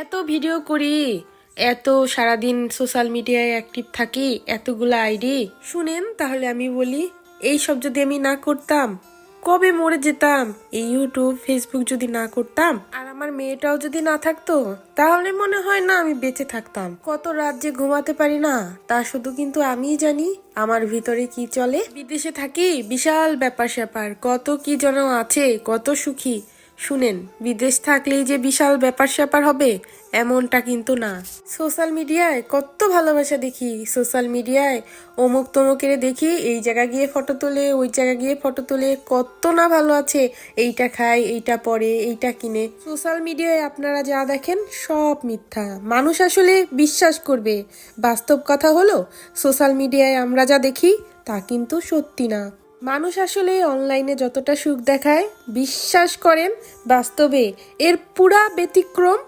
এত ভিডিও করি, এত সারাদিন সোশ্যাল মিডিয়ায় অ্যাক্টিভ থাকি, এতগুলো আইডি। শুনেন তাহলে আমি বলি, এই সব যদি আমি না করতাম কবে মরে যেতাম। এই ইউটিউব ফেসবুক যদি না করতাম আর আমার মেয়েটাও যদি না থাকতো, তাহলে মনে হয় না আমি বেঁচে থাকতাম। কত রাত যে ঘুমাতে পারি না তা শুধু কিন্তু আমিই জানি আমার ভিতরে কি চলে। বিদেশে থাকি, বিশাল ব্যাপার স্যাপার, কত কি যেন আছে, কত সুখী। শুনেন, বিদেশ থাকলেই যে বিশাল ব্যাপার স্যাপার হবে এমনটা কিন্তু না। সোশ্যাল মিডিয়ায় কত ভালোবাসা দেখি, সোশ্যাল মিডিয়ায় অমুক তমুকের দেখি এই জায়গা গিয়ে ফটো তোলে, ওই জায়গা গিয়ে ফটো তোলে, কত না ভালো আছে, এইটা খায়, এইটা পরে, এইটা কিনে। সোশ্যাল মিডিয়ায় আপনারা যা দেখেন সব মিথ্যা। মানুষ আসলে বিশ্বাস করবে? বাস্তব কথা হলো, সোশ্যাল মিডিয়ায় আমরা যা দেখি তা কিন্তু সত্যি না। মানুষ আসলে অনলাইনে যতটা সুখ দেখায়, বিশ্বাস করেন বাস্তবে এর পুরা ব্যতিক্রম।